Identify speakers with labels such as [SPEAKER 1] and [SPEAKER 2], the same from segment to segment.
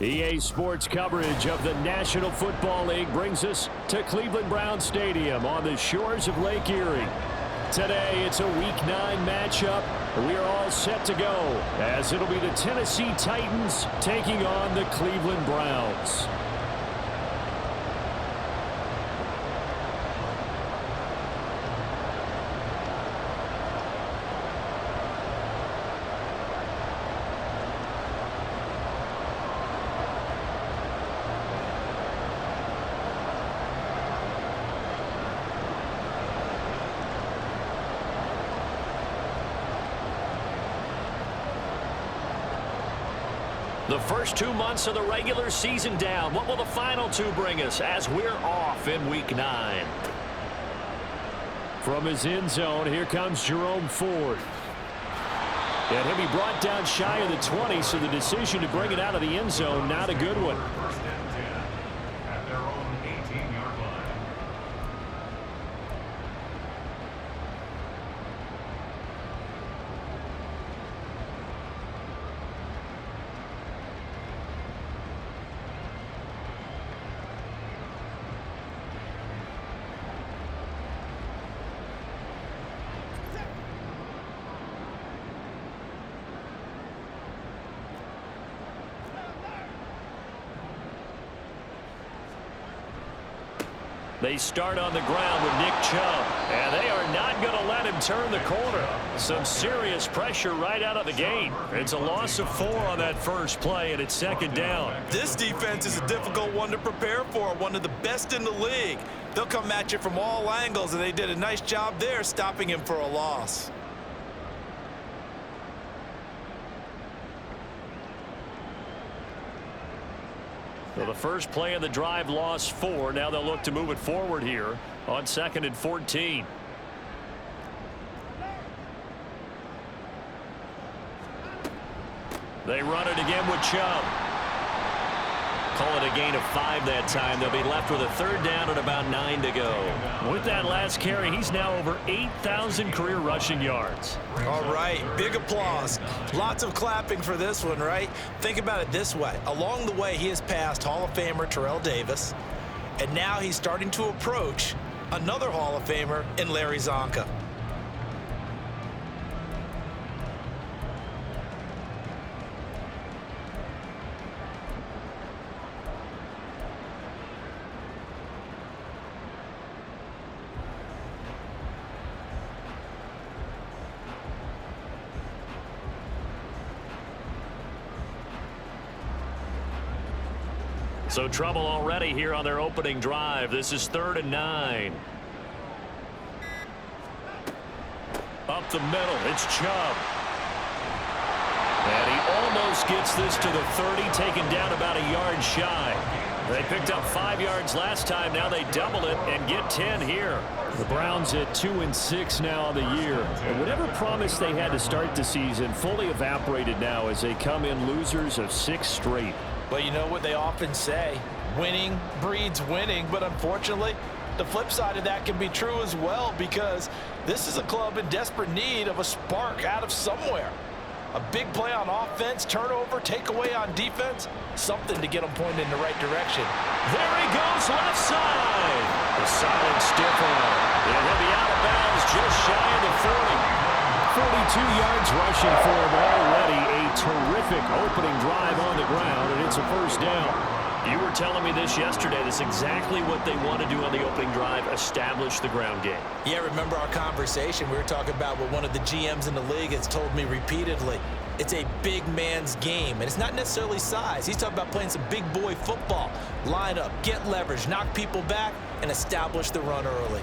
[SPEAKER 1] EA Sports coverage of the National Football League brings us to Cleveland Browns Stadium on the shores of Lake Erie. Today, it's a Week 9 matchup. We are all set to go, as it'll be the Tennessee Titans taking on the Cleveland Browns. The first 2 months of the regular season down. What will the final 2 bring us as we're off in Week 9? From his end zone, here comes Jerome Ford. And he'll be brought down shy of the 20, so the decision to bring it out of the end zone, not a good one.
[SPEAKER 2] First and 10 at their own 18-yard line.
[SPEAKER 1] They start on the ground with Nick Chubb, and they are not going to let him turn the corner. Some serious pressure right out of the gate. It's a loss of 4 on that first play, and it's second down.
[SPEAKER 3] This defense is a difficult one to prepare for, one of the best in the league. They'll come at you from all angles, and they did a nice job there stopping him for a loss.
[SPEAKER 1] So the first play of the drive lost 4. Now they'll look to move it forward here on 2nd and 14. They run it again with Chubb. Call it a gain of 5 that time. They'll be left with a third down and about 9 to go. With that last carry, he's now over 8,000 career rushing yards.
[SPEAKER 3] All right, big applause. Lots of clapping for this one, right? Think about it this way. Along the way, he has passed Hall of Famer Terrell Davis, and now he's starting to approach another Hall of Famer in Larry Zonka.
[SPEAKER 1] So trouble already here on their opening drive. This is 3rd and 9. Up the middle, it's Chubb. And he almost gets this to the 30, taken down about a yard shy. They picked up 5 yards last time. Now they double it and get 10 here. The Browns at 2-6 now on the year. And whatever promise they had to start the season fully evaporated now as they come in losers of 6 straight.
[SPEAKER 3] But you know what they often say, winning breeds winning, but unfortunately, the flip side of that can be true as well, because this is a club in desperate need of a spark out of somewhere. A big play on offense, turnover, takeaway on defense, something to get them pointed in the right direction.
[SPEAKER 1] There he goes, left side. The solid stiff arm. And he'll be out of bounds just shy of the 40. 42 yards rushing for him already. A terrific opening drive on the ground, and it's a first down. You were telling me this yesterday. That's exactly what they want to do on the opening drive, establish the ground game.
[SPEAKER 3] Yeah, remember our conversation? We were talking about what one of the GMs in the league has told me repeatedly. It's a big man's game, and it's not necessarily size. He's talking about playing some big boy football. Line up, get leverage, knock people back, and establish the run early.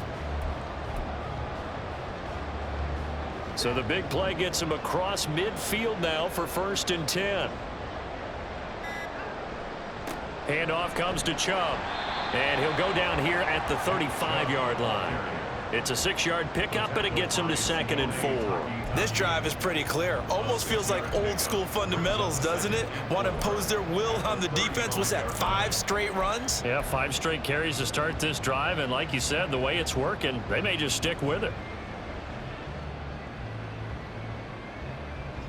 [SPEAKER 1] So the big play gets him across midfield now for 1st and 10. Handoff comes to Chubb. And he'll go down here at the 35-yard line. It's a 6-yard pickup, and it gets him to 2nd and 4.
[SPEAKER 3] This drive is pretty clear. Almost feels like old school fundamentals, doesn't it? Want to impose their will on the defense. Was that 5 straight runs?
[SPEAKER 1] Yeah, 5 straight carries to start this drive. And like you said, the way it's working, they may just stick with it.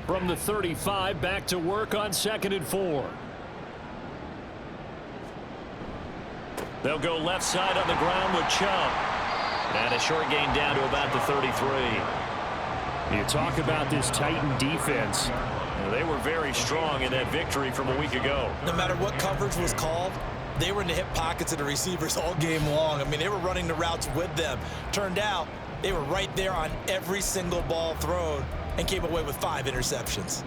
[SPEAKER 1] From the 35, back to work on 2nd and 4. They'll go left side on the ground with Chubb. And a short gain down to about the 33.
[SPEAKER 2] You talk about this Titan defense.
[SPEAKER 1] They were very strong in that victory from a week ago.
[SPEAKER 3] No matter what coverage was called, they were in the hip pockets of the receivers all game long. I mean, they were running the routes with them. Turned out, they were right there on every single ball thrown and came away with 5 interceptions.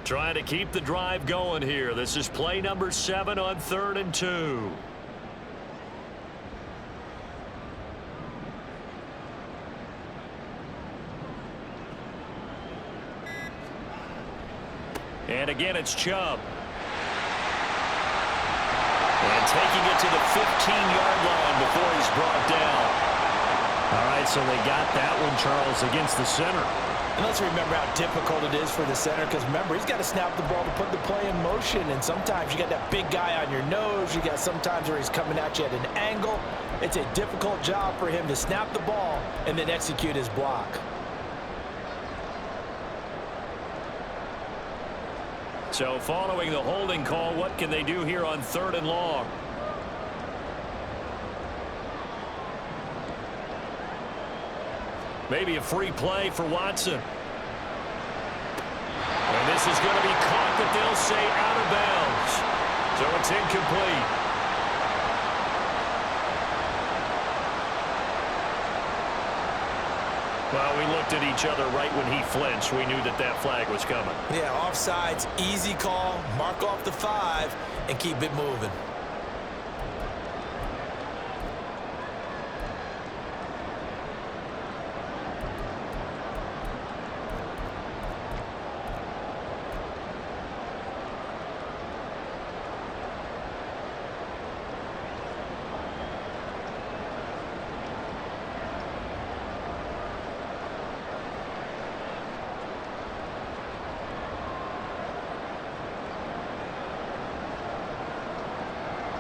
[SPEAKER 1] Trying to keep the drive going here. This is play number 7 on 3rd and 2. And again, it's Chubb. And taking it to the 15-yard line before he's brought down.
[SPEAKER 2] All right, so they got that one, Charles, against the center.
[SPEAKER 3] And let's remember how difficult it is for the center, because remember, he's got to snap the ball to put the play in motion, and sometimes you got that big guy on your nose. You got sometimes where he's coming at you at an angle. It's a difficult job for him to snap the ball and then execute his block.
[SPEAKER 1] So following the holding call, what can they do here on 3rd and long? Maybe a free play for Watson. And this is going to be caught, but they'll say out of bounds. So it's incomplete. Well, we looked at each other right when he flinched. We knew that that flag was coming.
[SPEAKER 3] Yeah, offsides, easy call, mark off the 5, and keep it moving.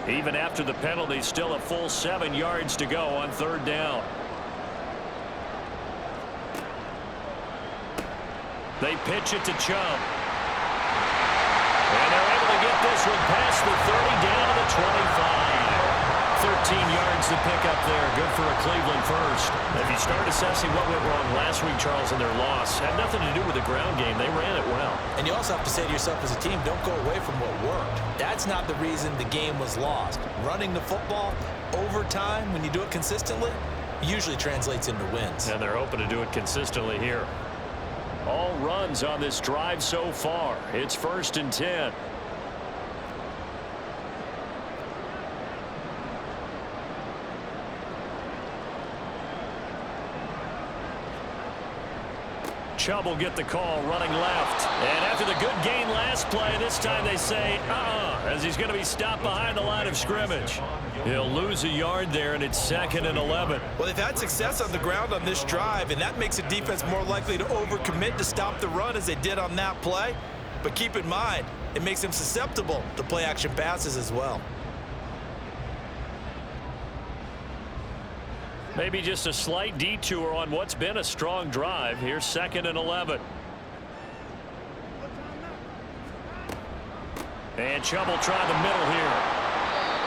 [SPEAKER 1] Even after the penalty, still a full 7 yards to go on 3rd down. They pitch it to Chubb. And they're able to get this one past the 30 down to the 25. 13 yards to pick up there. Good for a Cleveland first. If you start assessing what went wrong last week, Charles, in their loss, had nothing to do with the ground game. They ran it well.
[SPEAKER 3] And you also have to say to yourself as a team, don't go away from what worked. That's not the reason the game was lost. Running the football over time, when you do it consistently, usually translates into wins.
[SPEAKER 1] And they're hoping to do it consistently here. All runs on this drive so far. It's 1st and 10. Chubb will get the call running left. And after the good gain last play, this time they say, as he's going to be stopped behind the line of scrimmage. He'll lose a yard there, and it's 2nd and 11.
[SPEAKER 3] Well, they've had success on the ground on this drive, and that makes the defense more likely to overcommit to stop the run as they did on that play. But keep in mind, it makes them susceptible to play-action passes as well.
[SPEAKER 1] Maybe just a slight detour on what's been a strong drive. Here's 2nd and 11. And Chubb will try the middle here.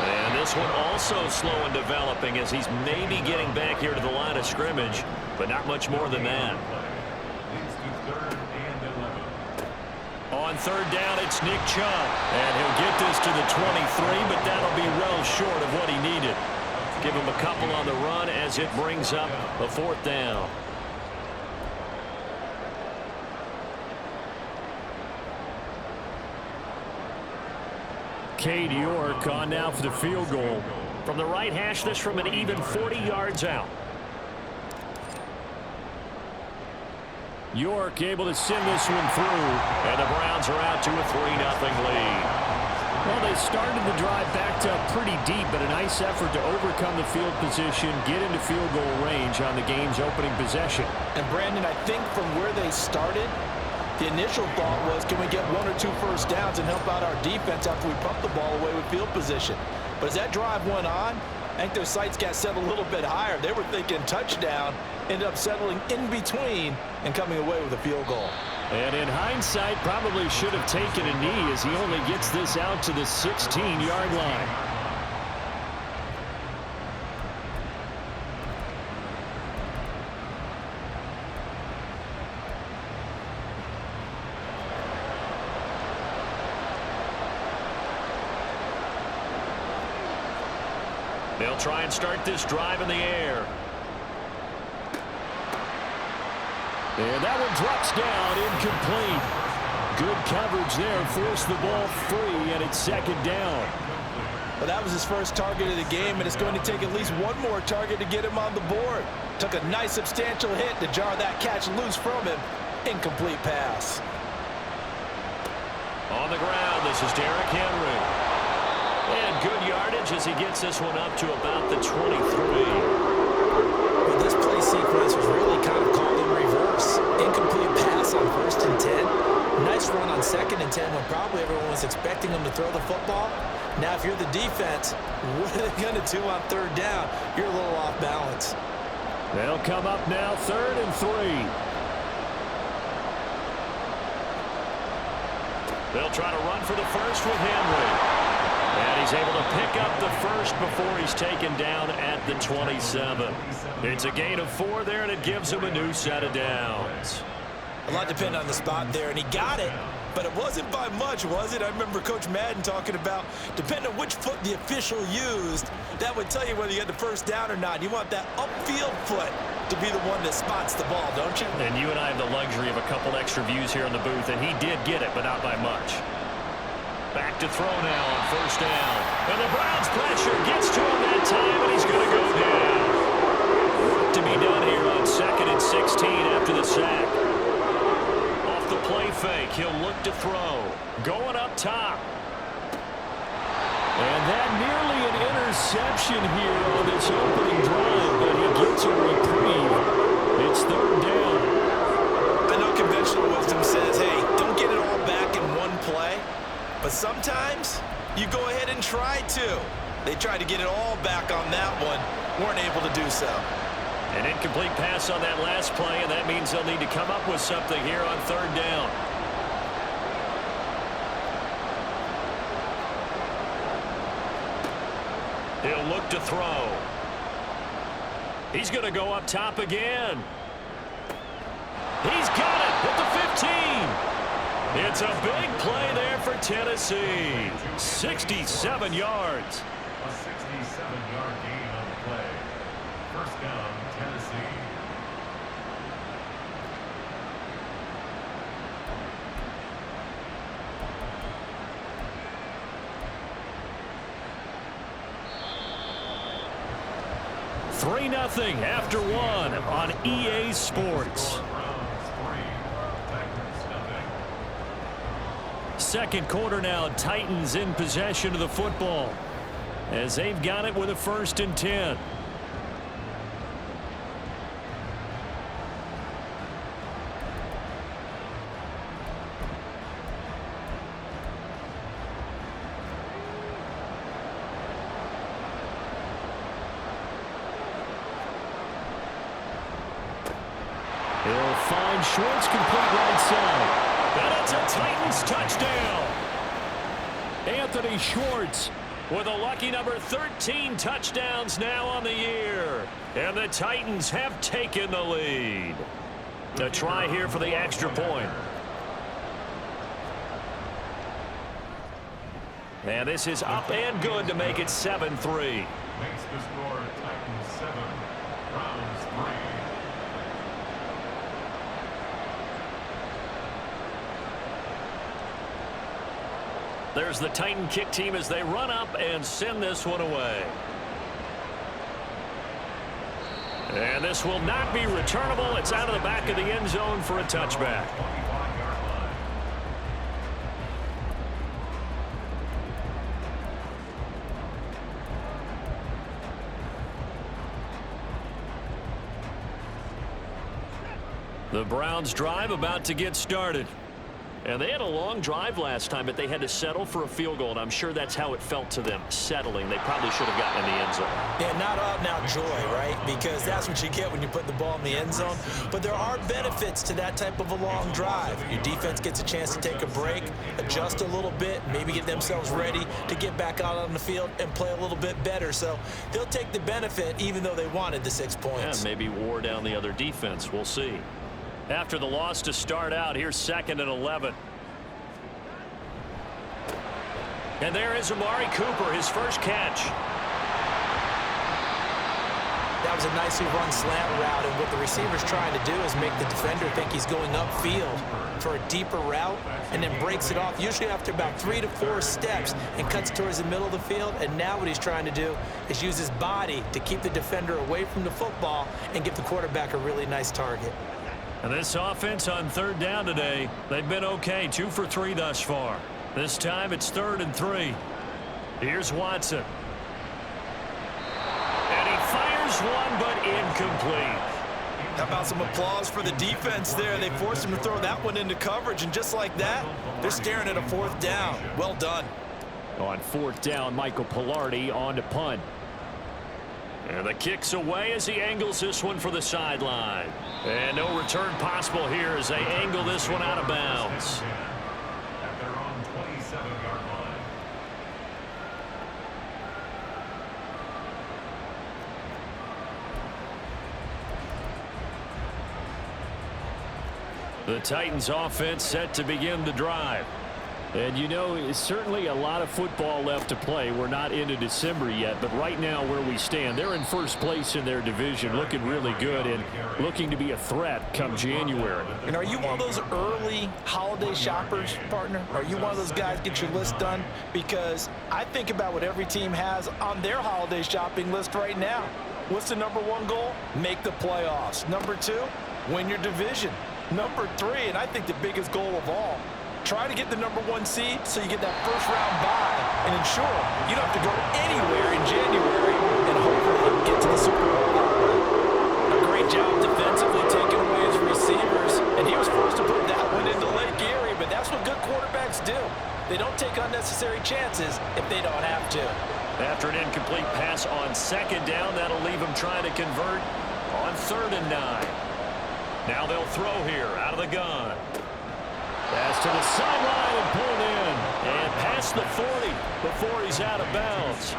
[SPEAKER 1] And this one also slow in developing as he's maybe getting back here to the line of scrimmage, but not much more than that. On 3rd down, it's Nick Chubb. And he'll get this to the 23, but that'll be well short of what he needed. Give him a couple on the run as it brings up a 4th down.
[SPEAKER 2] Cade York on now for the field goal.
[SPEAKER 1] From the right hash, this from an even 40 yards out.
[SPEAKER 2] York able to send this one through.
[SPEAKER 1] And the Browns are out to a 3-0 lead.
[SPEAKER 2] Well, they started the drive backed up pretty deep, but a nice effort to overcome the field position, get into field goal range on the game's opening possession.
[SPEAKER 3] And Brandon, I think from where they started, the initial thought was, can we get 1 or 2 first downs and help out our defense after we pump the ball away with field position? But as that drive went on, I think their sights got set a little bit higher. They were thinking touchdown, ended up settling in between and coming away with a field goal.
[SPEAKER 2] And in hindsight, probably should have taken a knee as he only gets this out to the 16-yard line. They'll try and start this drive in the air. And that one drops down, incomplete. Good coverage there, forced the ball free, and it's second down.
[SPEAKER 3] Well, that was his first target of the game, and it's going to take at least one more target to get him on the board. Took a nice substantial hit to jar that catch loose from him. Incomplete pass.
[SPEAKER 2] On the ground, this is Derrick Henry. And good yardage as he gets this one up to about the 23.
[SPEAKER 3] Well, this play sequence was really kind of called in reverse. Incomplete pass on 1st and 10. Nice run on 2nd and 10 when probably everyone was expecting him to throw the football. Now, if you're the defense, what are they going to do on 3rd down? You're a little off balance.
[SPEAKER 2] They'll come up now 3rd and 3. They'll try to run for the first with Henry. And he's able to pick up the first before he's taken down at the 27. It's a gain of 4 there, and it gives him a new set of downs.
[SPEAKER 3] A lot depended on the spot there, and he got it, but it wasn't by much, was it? I remember Coach Madden talking about, depending on which foot the official used, that would tell you whether you had the first down or not. You want that upfield foot to be the one that spots the ball, don't you?
[SPEAKER 2] And you and I have the luxury of a couple extra views here in the booth, and he did get it, but not by much. Back to throw now on 1st down. And the Browns pressure gets to him that time, and he's going to go down. Work to be done here on 2nd and 16 after the sack. Off the play fake, he'll look to throw. Going up top. And that nearly an interception here on this opening drive, but he gets a reprieve. It's 3rd down.
[SPEAKER 3] I know conventional wisdom says, hey, don't get it all back in one play. But sometimes you go ahead and try to. They tried to get it all back on that one. Weren't able to do so.
[SPEAKER 2] An incomplete pass on that last play, and that means they'll need to come up with something here on 3rd down. He'll look to throw. He's going to go up top again. He's got it at the 15. It's a big play there for Tennessee. 67 yards.
[SPEAKER 4] A 67-yard gain on the play. 1st down, Tennessee.
[SPEAKER 2] Three 0 after 1 on EA Sports. Second quarter now, Titans in possession of the football as they've got it with a 1st and 10. He'll find Schwartz complete right side. And it's a Titans touchdown. Anthony Schwartz with a lucky number 13 touchdowns now on the year. And the Titans have taken the lead. A try here for the extra point. And this is up and good to make it 7-3.
[SPEAKER 4] Makes the score Titans 7, Browns 3.
[SPEAKER 2] There's the Titan kick team as they run up and send this one away. And this will not be returnable. It's out of the back of the end zone for a touchback. The Browns drive about to get started. And they had a long drive last time, but they had to settle for a field goal, and I'm sure that's how it felt to them, settling. They probably should have gotten in the end zone.
[SPEAKER 3] Yeah, not out-and-out joy, right? Because that's what you get when you put the ball in the end zone. But there are benefits to that type of a long drive. Your defense gets a chance to take a break, adjust a little bit, maybe get themselves ready to get back out on the field and play a little bit better. So they'll take the benefit even though they wanted the 6 points.
[SPEAKER 2] Yeah, maybe wore down the other defense. We'll see. After the loss to start out, here's 2nd and 11. And there is Amari Cooper, his first catch.
[SPEAKER 3] That was a nicely run slant route, and what the receiver's trying to do is make the defender think he's going upfield for a deeper route and then breaks it off, usually after about 3 to 4 steps, and cuts towards the middle of the field. And now what he's trying to do is use his body to keep the defender away from the football and give the quarterback a really nice target.
[SPEAKER 2] And this offense on 3rd down today, they've been okay, 2 for 3 thus far. This time it's 3rd and 3. Here's Watson. And he fires one, but incomplete.
[SPEAKER 3] How about some applause for the defense there? They forced him to throw that one into coverage, and just like that, they're staring at a 4th down. Well done.
[SPEAKER 1] On 4th down, Michael Pilardi on to punt.
[SPEAKER 2] And the kick's away as he angles this one for the sideline. And no return possible here as they angle this one out of bounds.
[SPEAKER 4] At their own 27-yard line.
[SPEAKER 2] The Titans offense set to begin the drive.
[SPEAKER 1] And you know, it's certainly a lot of football left to play. We're not into December yet, but right now where we stand, they're in 1st place in their division, looking really good and looking to be a threat come January.
[SPEAKER 3] And are you one of those early holiday shoppers, partner? Are you one of those guys get your list done? Because I think about what every team has on their holiday shopping list right now. What's the #1 goal? Make the playoffs. #2, win your division. #3, and I think the biggest goal of all, try to get the #1 seed so you get that 1st round bye and ensure you don't have to go anywhere in January and hopefully get to the Super Bowl that way. A great job defensively taking away his receivers, and he was forced to put that one into Lake Erie, but that's what good quarterbacks do. They don't take unnecessary chances if they don't have to.
[SPEAKER 2] After an incomplete pass on 2nd down, that'll leave him trying to convert on 3rd and 9. Now they'll throw here out of the gun. Pass to the sideline and pulled in. And past the 40 before he's out of bounds.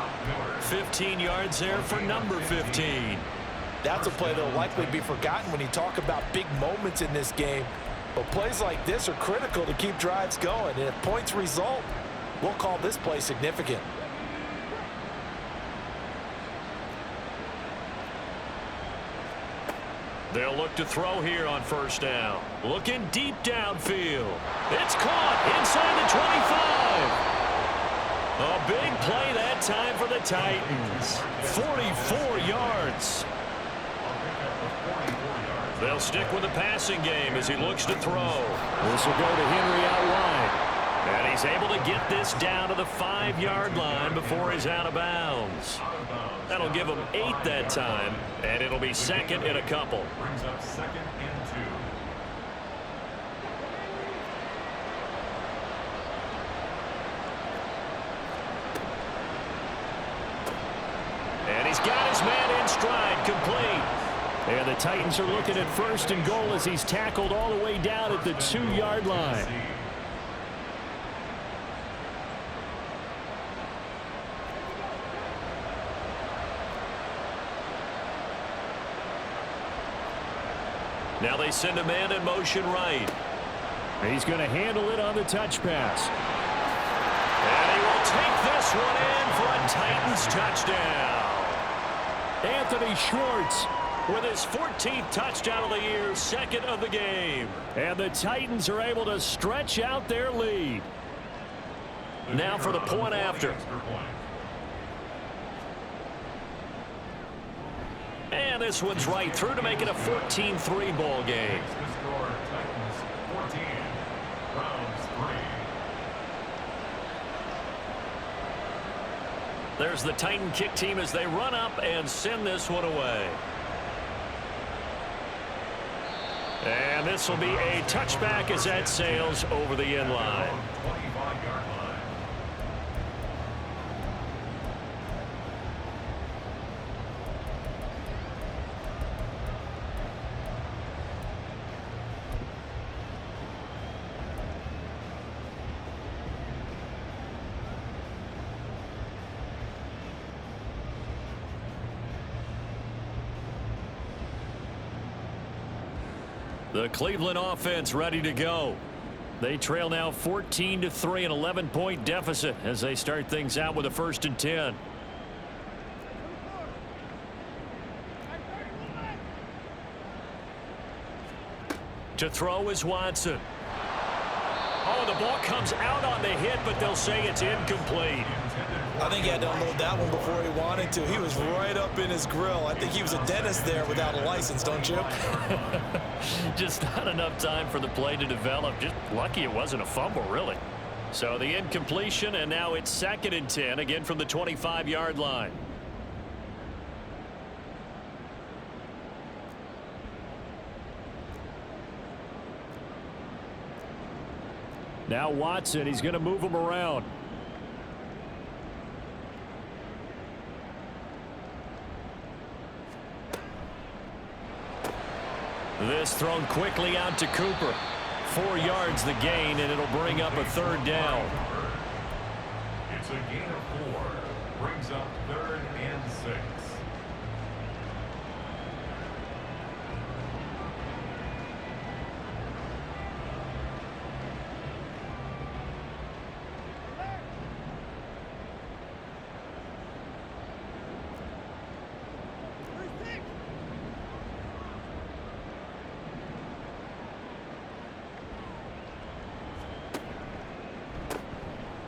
[SPEAKER 2] 15 yards there for number 15.
[SPEAKER 3] That's a play that'll likely be forgotten when you talk about big moments in this game. But plays like this are critical to keep drives going. And if points result, we'll call this play significant.
[SPEAKER 2] They'll look to throw here on 1st down. Looking deep downfield. It's caught inside the 25. A big play that time for the Titans. 44 yards. They'll stick with the passing game as he looks to throw.
[SPEAKER 1] This will go to Henry out wide.
[SPEAKER 2] And he's able to get this down to the 5-yard line before he's out of bounds. That'll give him 8 that time, and it'll be 2nd and a couple.
[SPEAKER 4] Brings up 2nd and 2.
[SPEAKER 2] And he's got his man in stride, complete.
[SPEAKER 1] And the Titans are looking at 1st and goal as he's tackled all the way down at the 2-yard line.
[SPEAKER 2] Now they send a man in motion right.
[SPEAKER 1] He's going to handle it on the touch pass.
[SPEAKER 2] And he will take this one in for a Titans touchdown.
[SPEAKER 1] Anthony Schwartz
[SPEAKER 2] with his 14th touchdown of the year, 2nd of the game.
[SPEAKER 1] And the Titans are able to stretch out their lead.
[SPEAKER 2] Now for the point after. And this one's right through to make it a 14-3 ball game. There's the Titan kick team as they run up and send this one away. And this will be a touchback as that sails over the end line.
[SPEAKER 4] 25-yard line.
[SPEAKER 2] The Cleveland offense ready to go. They trail now 14-3, an 11-point deficit as they start things out with a 1st and 10. To throw is Watson. Oh, the ball comes out on the hit, but they'll say it's incomplete.
[SPEAKER 3] I think he had to unload that one before he wanted to. He was right up in his grill. I think he was a dentist there without a license, don't you?
[SPEAKER 2] Just not enough time for the play to develop. Just lucky it wasn't a fumble, really. So the incompletion, and now it's 2nd and 10, again from the 25-yard line. Now Watson, he's going to move him around. This thrown quickly out to Cooper. 4 yards the gain, and it'll bring up a 3rd down.
[SPEAKER 4] It's a gain of 4. Brings up 3rd and 6.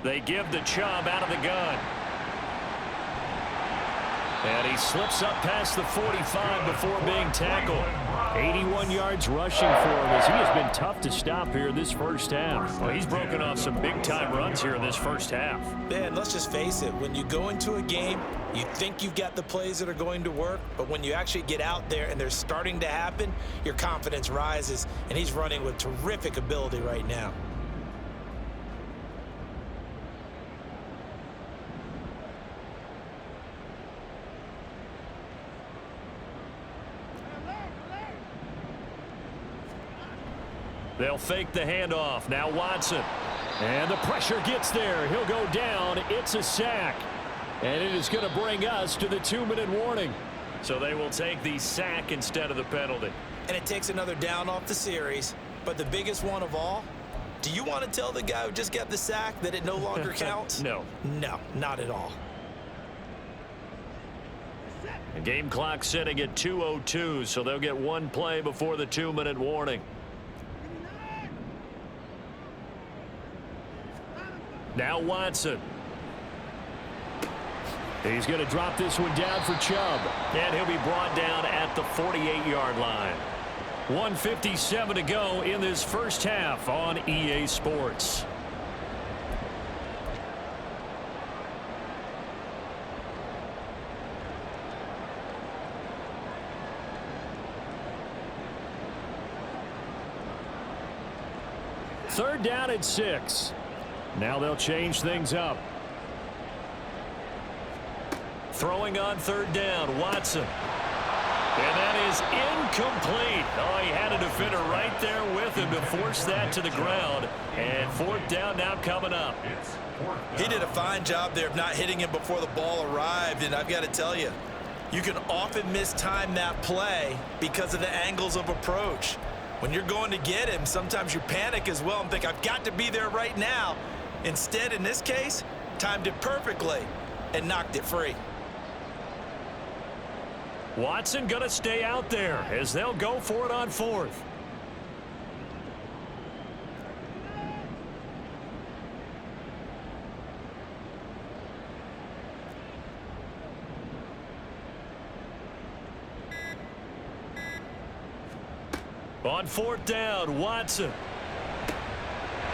[SPEAKER 2] They give the Chubb out of the gun. And he slips up past the 45 before being tackled. 81 yards rushing for him as he has been tough to stop here this first half. Well, he's broken off some big-time runs here in this first half.
[SPEAKER 3] Man, let's just face it. When you go into a game, you think you've got the plays that are going to work, but when you actually get out there and they're starting to happen, your confidence rises, and he's running with terrific ability right now.
[SPEAKER 2] They'll fake the handoff. Now Watson. And the pressure gets there. He'll go down. It's a sack. And it is going to bring us to the 2-minute warning. So they will take the sack instead of the penalty.
[SPEAKER 3] And it takes another down off the series. But the biggest one of all, do you want to tell the guy who just got the sack that it no longer counts?
[SPEAKER 2] No.
[SPEAKER 3] No, not at all.
[SPEAKER 2] The game clock sitting at 2:02, so they'll get 1 play before the 2-minute warning. Now Watson. He's going to drop this one down for Chubb. And he'll be brought down at the 48-yard line. 1:57 to go in this first half on EA Sports. Third down at 6. Now they'll change things up. Throwing on 3rd down, Watson. And that is incomplete. Oh, he had a defender right there with him to force that to the ground. And 4th down now coming up.
[SPEAKER 3] He did a fine job there of not hitting him before the ball arrived. And I've got to tell you, you can often mistime that play because of the angles of approach. When you're going to get him, sometimes you panic as well and think, I've got to be there right now. Instead, in this case, timed it perfectly and knocked it free.
[SPEAKER 2] Watson going to stay out there as they'll go for it on 4th. On 4th down, Watson.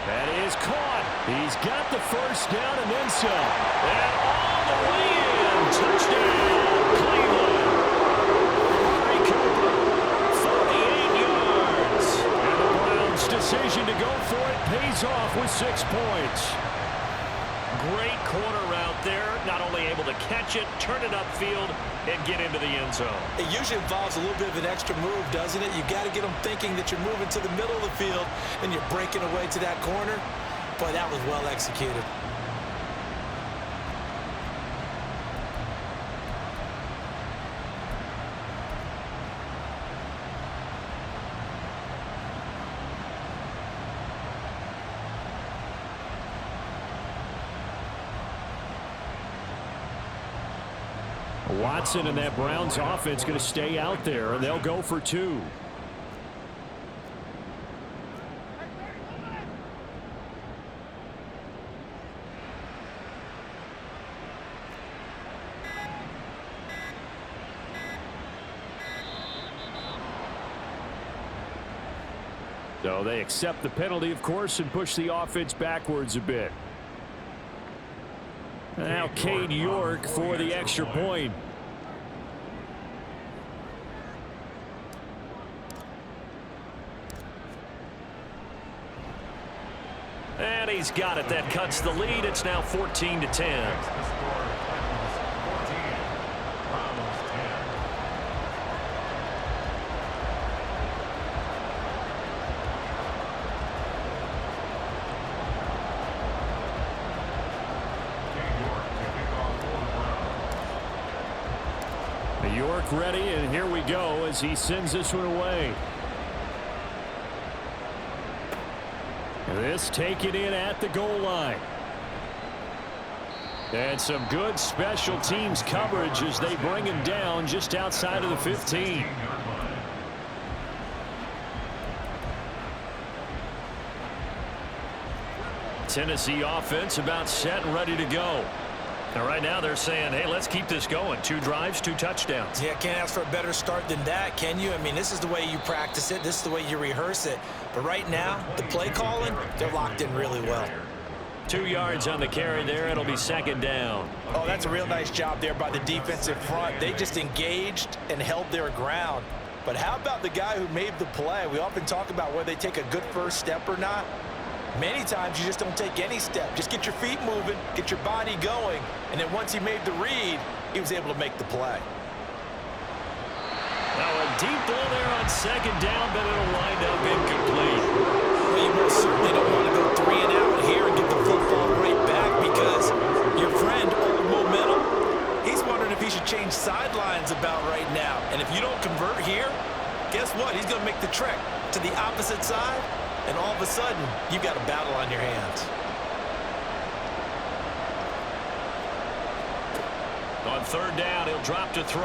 [SPEAKER 2] That is caught. He's got the first down and then some. And all the way in. Touchdown, Cleveland. Cooper, 48 yards.
[SPEAKER 1] leads off with 6 points.
[SPEAKER 2] Great corner route there. Not only able to catch it, turn it upfield, and get into the end zone.
[SPEAKER 3] It usually involves a little bit of an extra move, doesn't it? You've got to get them thinking that you're moving to the middle of the field and you're breaking away to that corner. Boy, that was well executed.
[SPEAKER 1] Watson and that Browns offense going to stay out there, and they'll go for 2. So they accept the penalty, of course, and push the offense backwards a bit. Now Cade York for the extra point.
[SPEAKER 2] And he's got it. That cuts the lead. It's now 14-10.
[SPEAKER 1] York ready, and here we go as he sends this one away. This taken in at the goal line. And some good special teams coverage as they bring him down just outside of the 15.
[SPEAKER 2] Tennessee offense about set and ready to go. Now right now they're saying, hey, let's keep this going. 2 drives, 2 touchdowns.
[SPEAKER 3] Yeah, can't ask for a better start than that, can you? I mean, this is the way you practice it. This is the way you rehearse it. But right now, the play calling, they're locked in really well.
[SPEAKER 2] 2 yards on the carry there. It'll be 2nd down.
[SPEAKER 3] Oh, that's a real nice job there by the defensive front. They just engaged and held their ground. But how about the guy who made the play? We often talk about whether they take a good first step or not. Many times you just don't take any step. Just get your feet moving, get your body going, and then once he made the read, he was able to make the play.
[SPEAKER 2] Now a deep ball there on 2nd down, but it'll wind up incomplete.
[SPEAKER 3] Well, you most certainly don't want to go 3 and out here and get the football right back because your friend, Old Momentum, he's wondering if he should change sidelines about right now. And if you don't convert here, guess what? He's going to make the trek to the opposite side. And all of a sudden, you've got a battle on your hands.
[SPEAKER 2] On 3rd down, he'll drop to throw.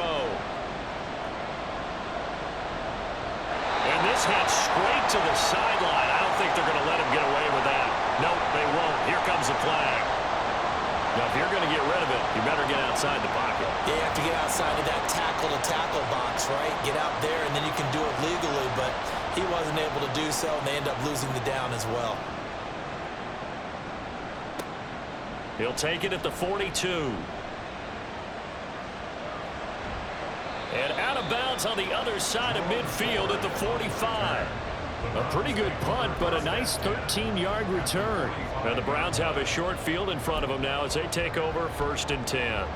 [SPEAKER 2] And this head straight to the sideline. I don't think they're going to let him get away with that. Nope, they won't. Here comes the flag. Now, if you're going to get rid of it, you better get outside the pocket.
[SPEAKER 3] Yeah, you have to get outside of that tackle-to-tackle box, right? Get out there, and then you can do it legally, but he wasn't able to do so, and they end up losing the down as well.
[SPEAKER 2] He'll take it at the 42. And out of bounds on the other side of midfield at the 45.
[SPEAKER 1] A pretty good punt, but a nice 13-yard return.
[SPEAKER 2] And the Browns have a short field in front of them now as they take over 1st and 10.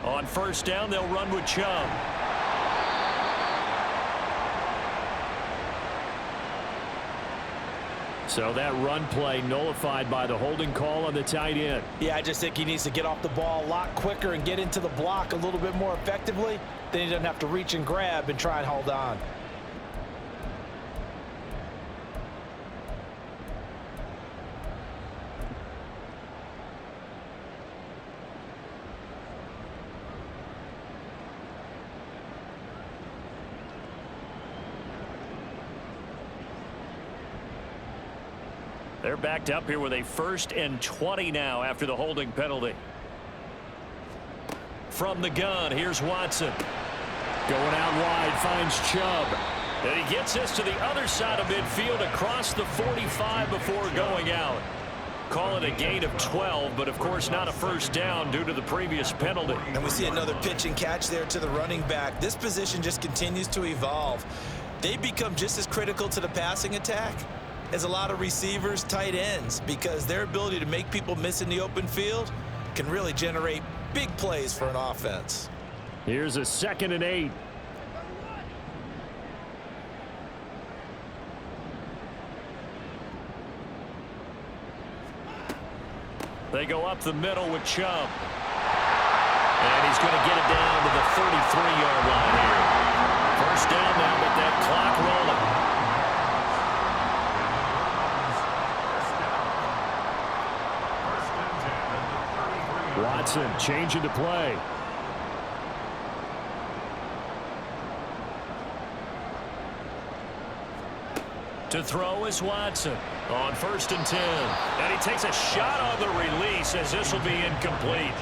[SPEAKER 2] On 1st down, they'll run with Chubb.
[SPEAKER 1] So that run play nullified by the holding call on the tight end.
[SPEAKER 3] Yeah, I just think he needs to get off the ball a lot quicker and get into the block a little bit more effectively. Then he doesn't have to reach and grab and try and hold on.
[SPEAKER 2] They're backed up here with a 1st and 20 now after the holding penalty. From the gun, here's Watson.
[SPEAKER 1] Going out wide, finds Chubb.
[SPEAKER 2] And he gets this to the other side of midfield across the 45 before going out. Call it a gain of 12, but of course not a first down due to the previous penalty.
[SPEAKER 3] And we see another pitch and catch there to the running back. This position just continues to evolve. They become just as critical to the passing attack as a lot of receivers, tight ends, because their ability to make people miss in the open field can really generate big plays for an offense.
[SPEAKER 1] Here's a 2nd and 8.
[SPEAKER 2] They go up the middle with Chubb. And he's going to get it down to the 33-yard line here. First down now with that clock rolling.
[SPEAKER 1] Watson changing to play.
[SPEAKER 2] To throw is Watson on 1st and 10. And he takes a shot on the release as this will be incomplete.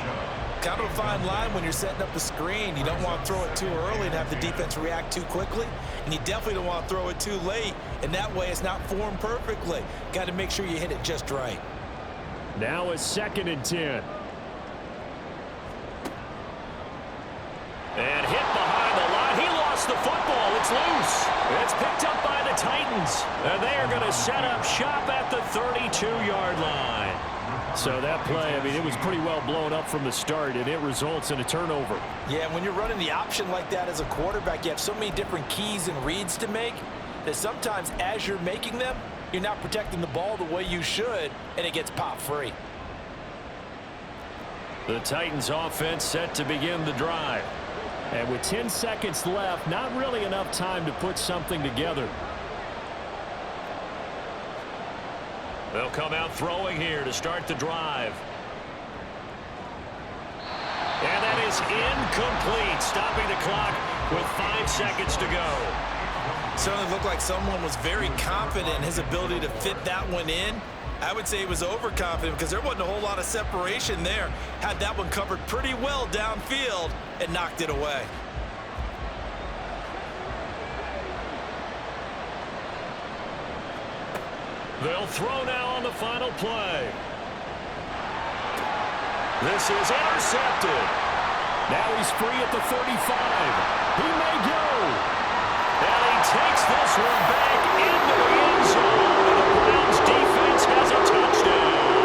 [SPEAKER 3] Kind of a fine line when you're setting up a screen. You don't want to throw it too early and have the defense react too quickly. And you definitely don't want to throw it too late. And that way it's not formed perfectly. Got to make sure you hit it just right.
[SPEAKER 1] Now a 2nd and 10.
[SPEAKER 2] And hit behind the line. He lost the football. It's loose. It's picked up by the Titans. And they are going to set up shop at the 32-yard line.
[SPEAKER 1] So that play, I mean, it was pretty well blown up from the start, and it results in a turnover.
[SPEAKER 3] Yeah, when you're running the option like that as a quarterback, you have so many different keys and reads to make that sometimes as you're making them, you're not protecting the ball the way you should, and it gets popped free.
[SPEAKER 2] The Titans offense set to begin the drive.
[SPEAKER 1] And with 10 seconds left, not really enough time to put something together.
[SPEAKER 2] They'll come out throwing here to start the drive. And that is incomplete, stopping the clock with 5 seconds to go.
[SPEAKER 3] Certainly looked like someone was very confident in his ability to fit that one in. I would say he was overconfident because there wasn't a whole lot of separation there. Had that one covered pretty well downfield and knocked it away.
[SPEAKER 2] They'll throw now on the final play. This is intercepted.
[SPEAKER 1] Now he's free at the 35. He may go.
[SPEAKER 2] And he takes this one back into the end zone. And the Browns defense has a touchdown.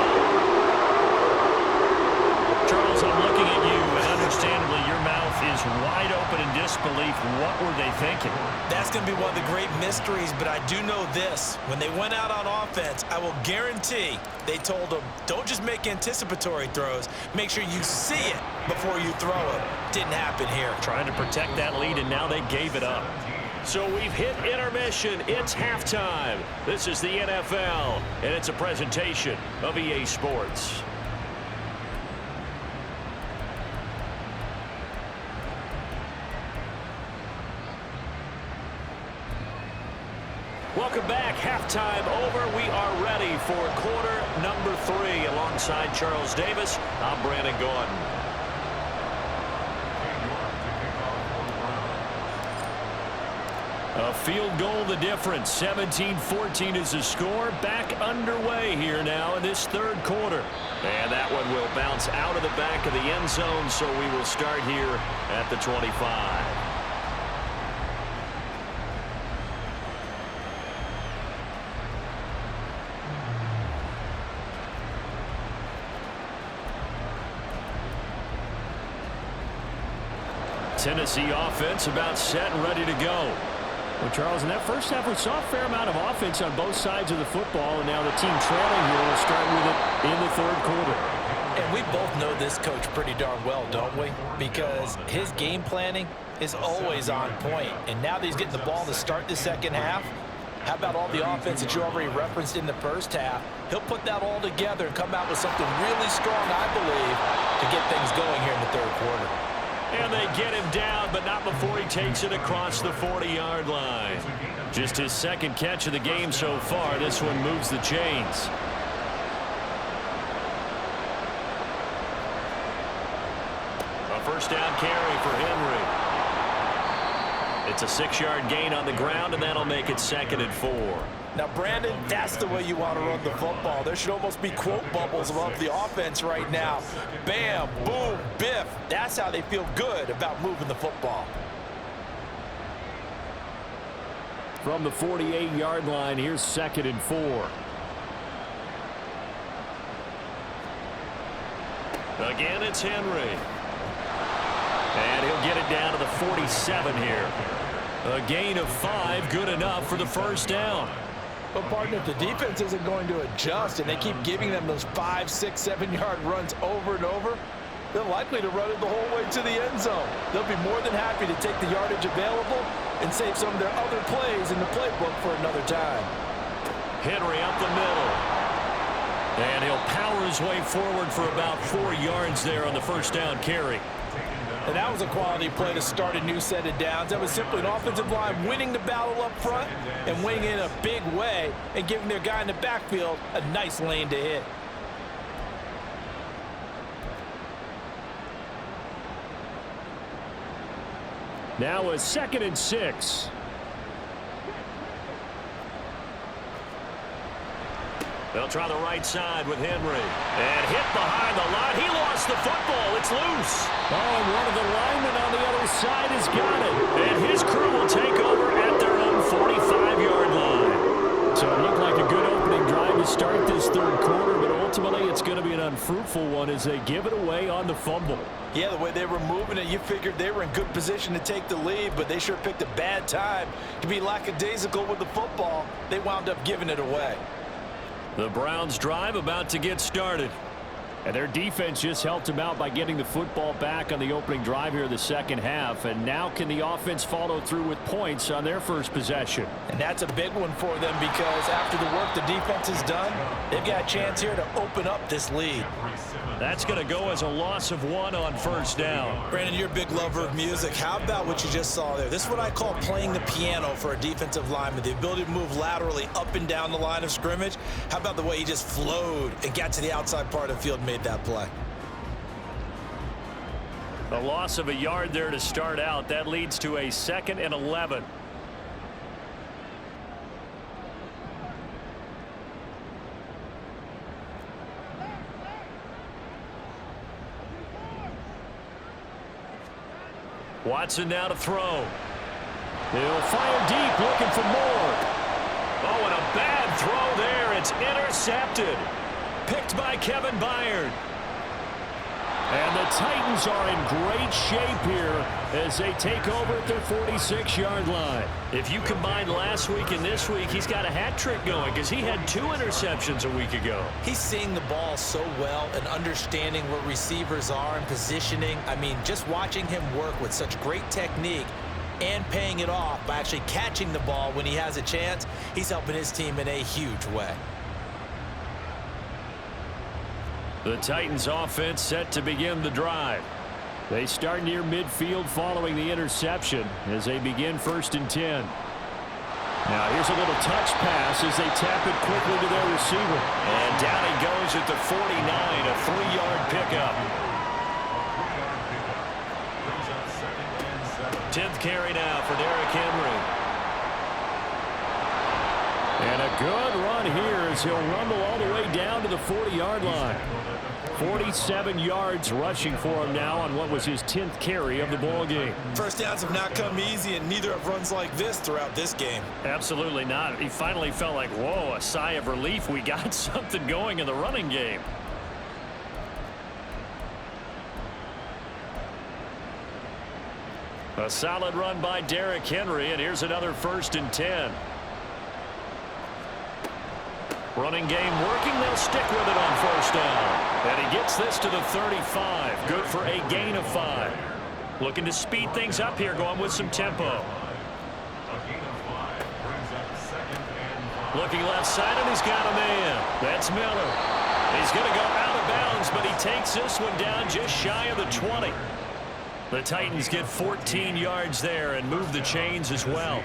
[SPEAKER 2] Charles, I'm looking at you, and understandably your mouth is wide open in disbelief. What were they thinking?
[SPEAKER 3] That's going to be one of the great mysteries, but I do know this. When they went out on offense, I will guarantee they told them, don't just make anticipatory throws. Make sure you see it before you throw it. Didn't happen here.
[SPEAKER 2] Trying to protect that lead, and now they gave it up. So we've hit intermission. It's halftime. This is the NFL, and it's a presentation of EA Sports. Welcome back. Halftime over. We are ready for quarter number 3. Alongside Charles Davis, I'm Brandon Gordon. A field goal the difference. 17-14 is the score. Back underway here now in this third quarter. And that one will bounce out of the back of the end zone, so we will start here at the 25. Tennessee offense about set and ready to go.
[SPEAKER 1] Well, Charles, in that first half, we saw a fair amount of offense on both sides of the football, and now the team trailing here will start with it in the third quarter.
[SPEAKER 3] And we both know this coach pretty darn well, don't we? Because his game planning is always on point. And now that he's getting the ball to start the second half, how about all the offense that you already referenced in the first half? He'll put that all together and come out with something really strong, I believe, to get things going here in the third quarter.
[SPEAKER 2] And they get him down, but not before he takes it across the 40-yard line. Just his second catch of the game so far. This one moves the chains. A first down carry for Henry. It's a 6-yard gain on the ground, and that'll make it 2nd and 4.
[SPEAKER 3] Now, Brandon, that's the way you want to run the football. There should almost be quote bubbles above the offense right now. Bam, boom, biff. That's how they feel good about moving the football.
[SPEAKER 1] From the 48-yard line, here's 2nd and 4.
[SPEAKER 2] Again, it's Henry. And he'll get it down to the 47 here. A gain of 5, good enough for the first down.
[SPEAKER 3] But, partner, if the defense isn't going to adjust and they keep giving them those 5, 6, 7-yard runs over and over, they're likely to run it the whole way to the end zone. They'll be more than happy to take the yardage available and save some of their other plays in the playbook for another time.
[SPEAKER 2] Henry up the middle. And he'll power his way forward for about 4 yards there on the first down carry.
[SPEAKER 3] And that was a quality play to start a new set of downs. That was simply an offensive line winning the battle up front and winning in a big way and giving their guy in the backfield a nice lane to hit.
[SPEAKER 1] Now a 2nd and 6.
[SPEAKER 2] They'll try the right side with Henry. And hit behind the line. He lost the football. It's loose.
[SPEAKER 1] Oh, and one of the linemen on the other side has got it.
[SPEAKER 2] And his crew will take over at their own 45-yard line.
[SPEAKER 1] So it looked like a good opening drive to start this third quarter, but ultimately it's going to be an unfruitful one as they give it away on the fumble.
[SPEAKER 3] Yeah, the way they were moving it, you figured they were in good position to take the lead, but they sure picked a bad time to be lackadaisical with the football. They wound up giving it away.
[SPEAKER 2] The Browns drive about to get started.
[SPEAKER 1] And their defense just helped them out by getting the football back on the opening drive here in the second half. And now can the offense follow through with points on their first possession?
[SPEAKER 3] And that's a big one for them because after the work the defense has done, they've got a chance here to open up this lead.
[SPEAKER 2] That's going to go as a loss of 1 on first down.
[SPEAKER 3] Brandon, you're a big lover of music. How about what you just saw there? This is what I call playing the piano for a defensive lineman. The ability to move laterally up and down the line of scrimmage. How about the way he just flowed and got to the outside part of the field and made that play?
[SPEAKER 2] A loss of a yard there to start out. That leads to a 2nd and 11. Watson now to throw.
[SPEAKER 1] He'll fire deep, looking for more.
[SPEAKER 2] Oh, and a bad throw there. It's intercepted. Picked by Kevin Byard.
[SPEAKER 1] And the Titans are in great shape here as they take over at their 46-yard line.
[SPEAKER 2] If you combine last week and this week, he's got a hat trick going because he had 2 interceptions a week ago.
[SPEAKER 3] He's seeing the ball so well and understanding where receivers are and positioning. I mean, just watching him work with such great technique and paying it off by actually catching the ball when he has a chance, he's helping his team in a huge way.
[SPEAKER 2] The Titans offense set to begin the drive.
[SPEAKER 1] They start near midfield following the interception as they begin 1st and 10. Now here's a little touch pass as they tap it quickly to their receiver.
[SPEAKER 2] And down he goes at the 49, a 3-yard pickup. 10th carry now for Derrick Henry.
[SPEAKER 1] And a good run here as he'll rumble all the way down to the 40-yard line. 47 yards rushing for him now on what was his 10th carry of the ball game.
[SPEAKER 3] First downs have not come easy, and neither have runs like this throughout this game.
[SPEAKER 2] Absolutely not. He finally felt like, whoa, a sigh of relief. We got something going in the running game. A solid run by Derrick Henry, and here's another 1st and 10. Running game working. They'll stick with it on 1st down. And he gets this to the 35. Good for a gain of 5. Looking to speed things up here, going with some tempo. Looking left side, and he's got a man. That's Miller. He's going to go out of bounds, but he takes this one down just shy of the 20. The Titans get 14 yards there and move the chains as well.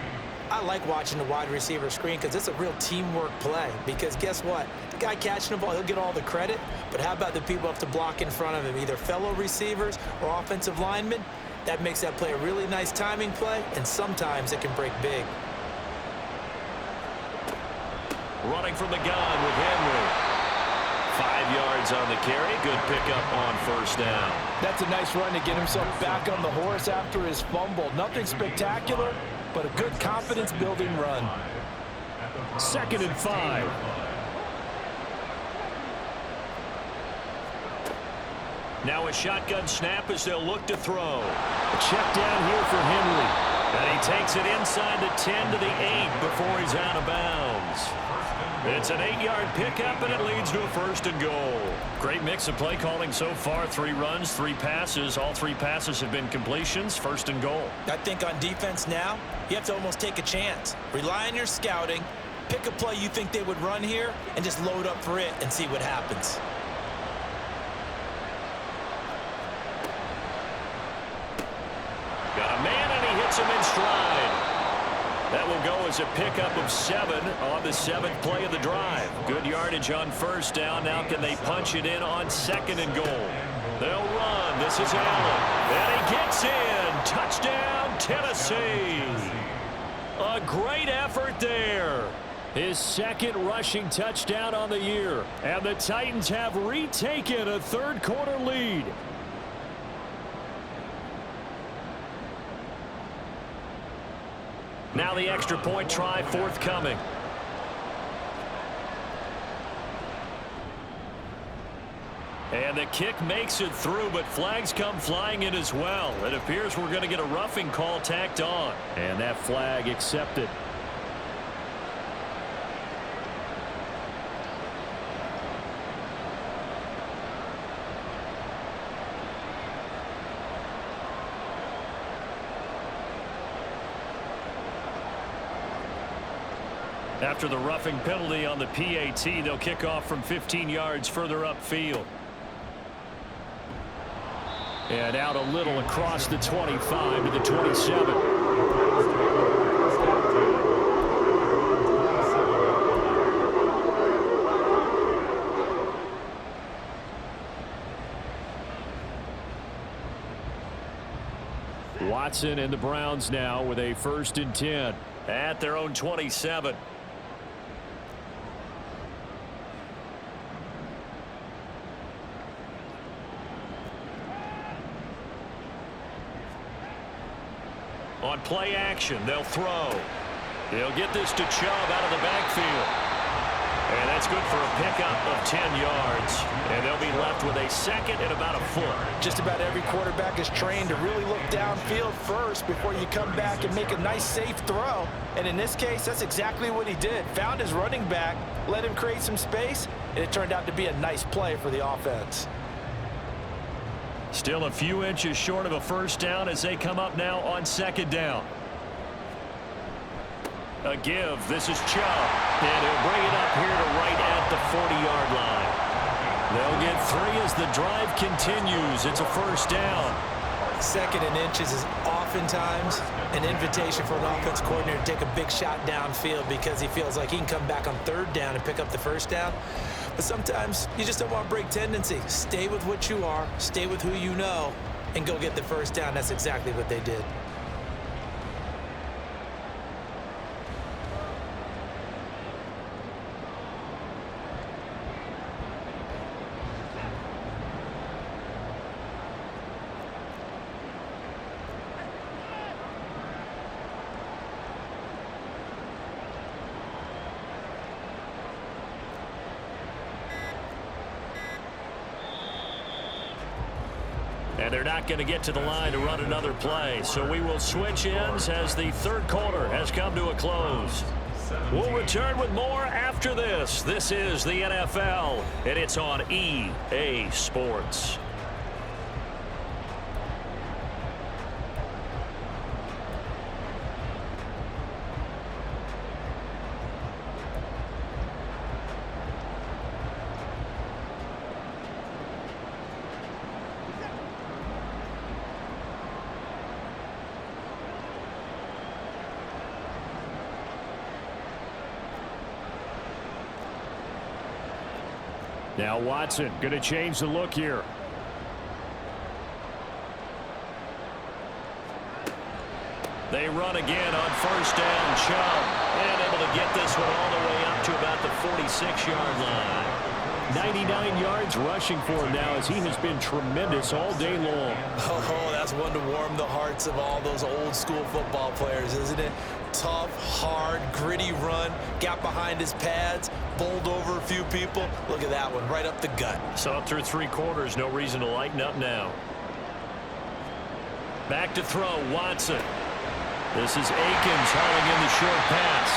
[SPEAKER 3] I like watching the wide receiver screen because it's a real teamwork play. Because guess what? The guy catching the ball, he'll get all the credit. But how about the people who have to block in front of him, either fellow receivers or offensive linemen? That makes that play a really nice timing play, and sometimes it can break big.
[SPEAKER 2] Running from the gun with Henry. 5 yards on the carry. Good pickup on first down.
[SPEAKER 3] That's a nice run to get himself back on the horse after his fumble. Nothing spectacular, but a good confidence-building run.
[SPEAKER 1] 2nd and 5.
[SPEAKER 2] Now a shotgun snap as they'll look to throw.
[SPEAKER 1] A check down here for Henry.
[SPEAKER 2] And he takes it inside the 10 to the 8 before he's out of bounds. It's an 8-yard pickup, and it leads to a 1st and goal. Great mix of play calling so far. 3 runs, 3 passes. All 3 passes have been completions. 1st and goal.
[SPEAKER 3] I think on defense now, you have to almost take a chance. Rely on your scouting. Pick a play you think they would run here, and just load up for it and see what happens.
[SPEAKER 2] Got a man, and he hits him in stride. That will go as a pickup of 7 on the 7th play of the drive. Good yardage on first down. Now can they punch it in on 2nd and goal? They'll run. This is Allen. And he gets in. Touchdown, Tennessee. A great effort there.
[SPEAKER 1] His 2nd rushing touchdown on the year. And the Titans have retaken a 3rd quarter lead.
[SPEAKER 2] Now the extra point try forthcoming. And the kick makes it through, but flags come flying in as well. It appears we're going to get a roughing call tacked on.
[SPEAKER 1] And that flag accepted.
[SPEAKER 2] After the roughing penalty on the PAT, they'll kick off from 15 yards further upfield.
[SPEAKER 1] And out a little across the 25 to the 27. Watson and the Browns now with a 1st and 10.
[SPEAKER 2] At their own 27. On play action, they'll throw. They'll get this to Chubb out of the backfield. And that's good for a pickup of 10 yards. And they'll be left with a 2nd and about a foot.
[SPEAKER 3] Just about every quarterback is trained to really look downfield first before you come back and make a nice, safe throw. And in this case, that's exactly what he did. Found his running back, let him create some space, and it turned out to be a nice play for the offense.
[SPEAKER 2] Still a few inches short of a 1st down as they come up now on 2nd down. A give. This is Chubb. And he'll bring it up here to right at the 40-yard line. They'll get 3 as the drive continues. It's a 1st down.
[SPEAKER 3] 2nd and inches is oftentimes an invitation for an offense coordinator to take a big shot downfield because he feels like he can come back on 3rd down and pick up the 1st down. But sometimes you just don't want to break tendency. Stay with what you are, stay with who you know, and go get the 1st down. That's exactly what they did.
[SPEAKER 2] And they're not going to get to the line to run another play. So we will switch ends as the 3rd quarter has come to a close. We'll return with more after this. This is the NFL, and it's on EA Sports.
[SPEAKER 1] Now Watson going to change the look here.
[SPEAKER 2] They run again on first down. Chubb, and able to get this one all the way up to about the 46-yard line.
[SPEAKER 1] 99 yards rushing for him now as he has been tremendous all day long.
[SPEAKER 3] Oh, that's one to warm the hearts of all those old school football players, isn't it? Tough, hard, gritty run, got behind his pads, bowled over a few people. Look at that one, right up the gut.
[SPEAKER 2] Saw it through 3 quarters, no reason to lighten up now. Back to throw, Watson. This is Akins hauling in the short pass.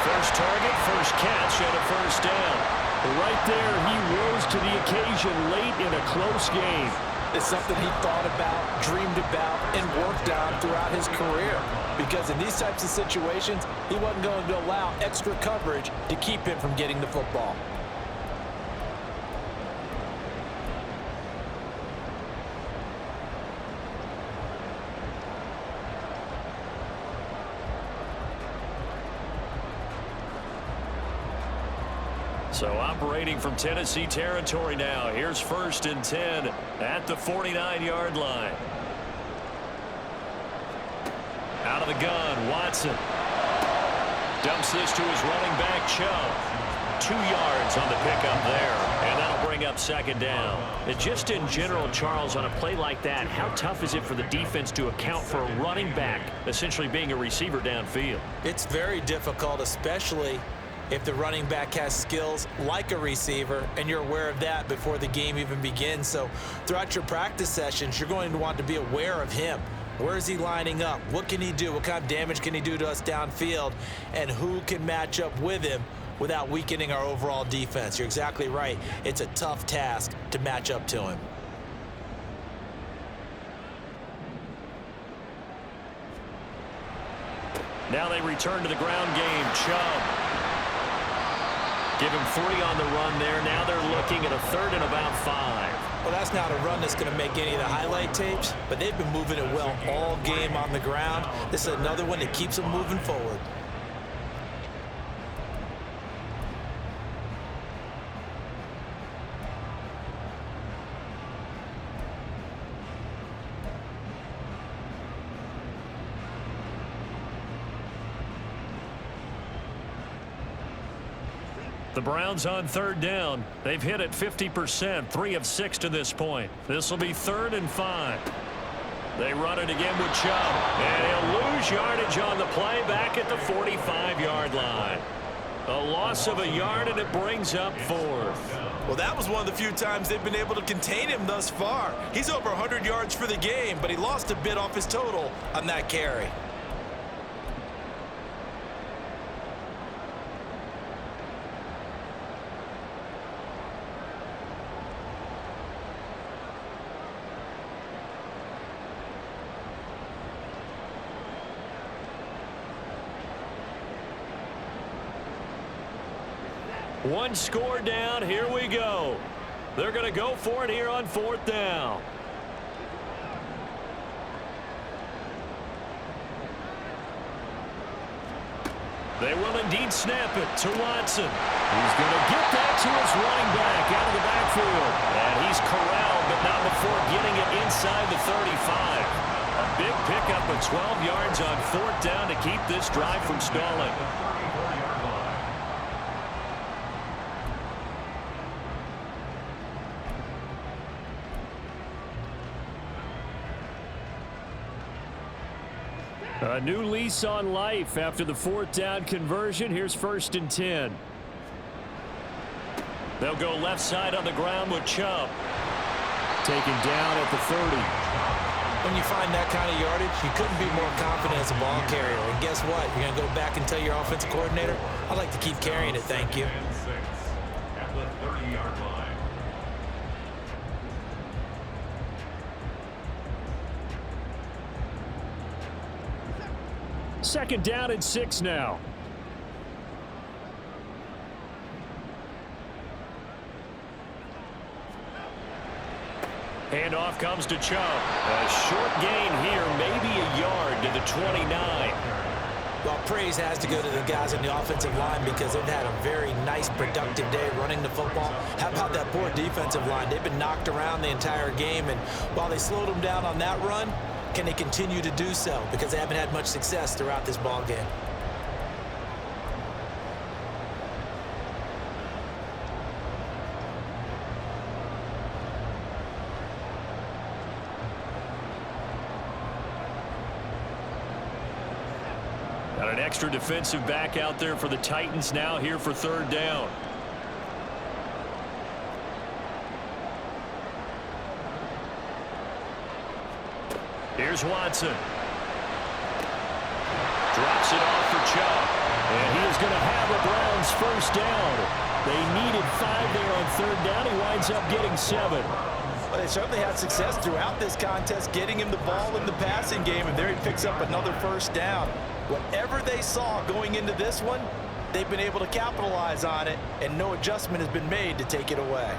[SPEAKER 2] First target, first catch, and a first down.
[SPEAKER 1] Right there, he rose to the occasion late in a close game.
[SPEAKER 3] It's something he thought about, dreamed about, and worked on throughout his career. Because in these types of situations, he wasn't going to allow extra coverage to keep him from getting the football.
[SPEAKER 2] So operating from Tennessee territory now. Here's 1st and 10 at the 49-yard line. Out of the gun, Watson. Dumps this to his running back, Chubb. 2 yards on the pickup there. And that'll bring up 2nd down.
[SPEAKER 1] And just in general, Charles, on a play like that, how tough is it for the defense to account for a running back essentially being a receiver downfield?
[SPEAKER 3] It's very difficult, especially if the running back has skills like a receiver, and you're aware of that before the game even begins. So throughout your practice sessions, you're going to want to be aware of him. Where is he lining up? What can he do? What kind of damage can he do to us downfield? And who can match up with him without weakening our overall defense? You're exactly right. It's a tough task to match up to him.
[SPEAKER 2] Now they return to the ground game. Chubb. Give him 3 on the run there. Now they're looking at a 3rd and about 5.
[SPEAKER 3] Well, that's not a run that's going to make any of the highlight tapes, but they've been moving it well all game on the ground. This is another one that keeps them moving forward.
[SPEAKER 2] The Browns on 3rd down. They've hit it 50%, 3 of 6 to this point. This will be 3rd and 5. They run it again with Chubb. And he'll lose yardage on the play back at the 45-yard line. A loss of a yard, and it brings up 4th.
[SPEAKER 3] Well, that was one of the few times they've been able to contain him thus far. He's over 100 yards for the game, but he lost a bit off his total on that carry.
[SPEAKER 2] One score down. Here we go. They're going to go for it here on 4th down. They will indeed snap it to Watson. He's going to get that to his running back out of the backfield. And he's corralled, but not before getting it inside the 35. A big pickup of 12 yards on 4th down to keep this drive from stalling.
[SPEAKER 1] A new lease on life after the 4th down conversion. Here's 1st and 10.
[SPEAKER 2] They'll go left side on the ground with Chubb.
[SPEAKER 1] Taken down at the 30.
[SPEAKER 3] When you find that kind of yardage, you couldn't be more confident as a ball carrier. And guess what? You're going to go back and tell your offensive coordinator, I'd like to keep carrying it, thank you.
[SPEAKER 4] At the 30-yard line.
[SPEAKER 1] 2nd down and 6 now.
[SPEAKER 2] Handoff comes to Chubb. A short gain here, maybe a yard to the 29.
[SPEAKER 3] Well, praise has to go to the guys in the offensive line because they've had a very nice, productive day running the football. How about that poor defensive line? They've been knocked around the entire game, and while they slowed them down on that run, Can they continue to do so? Because they haven't had much success throughout this ball game.
[SPEAKER 2] Got an extra defensive back out there for the Titans now here for third down. Here's Watson. Drops it off for Chubb. And he is going to have a Browns first down. They needed 5 there on third down. He winds up getting 7.
[SPEAKER 3] Well, they certainly had success throughout this contest, getting him the ball in the passing game, and there he picks up another first down. Whatever they saw going into this one, they've been able to capitalize on it, and no adjustment has been made to take it away.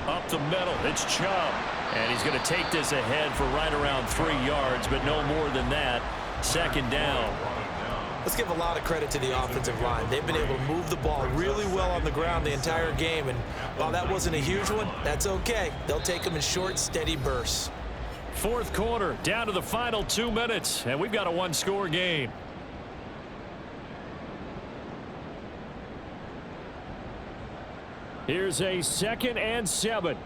[SPEAKER 2] Up the middle, it's Chubb. And he's going to take this ahead for right around 3 yards, but no more than that. Second down.
[SPEAKER 3] Let's give a lot of credit to the offensive line. They've been able to move the ball really well on the ground the entire game, and while that wasn't a huge one, that's okay. They'll take them in short, steady bursts.
[SPEAKER 2] Fourth quarter, down to the final 2 minutes, and we've got a one-score game. Here's a 2nd and 7.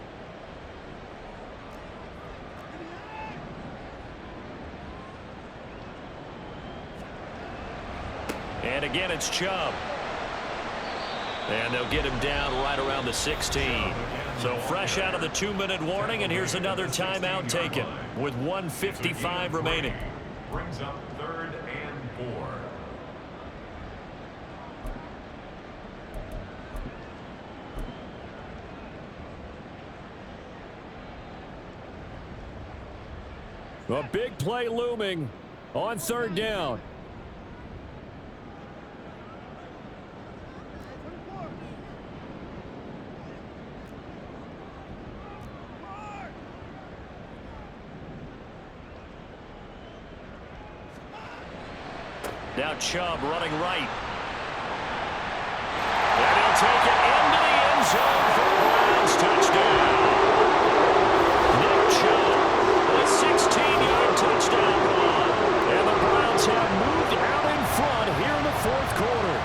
[SPEAKER 2] And again, it's Chubb. And they'll get him down right around the 16. So fresh out of the 2-minute warning, and here's another timeout taken with 1:55 remaining.
[SPEAKER 4] Brings up 3rd and 4.
[SPEAKER 2] A big play looming on third down. Now Chubb running right. And he'll take it into the end zone for the Browns touchdown. Nick Chubb, a 16-yard touchdown run. And the Browns have moved out in front here in the fourth quarter.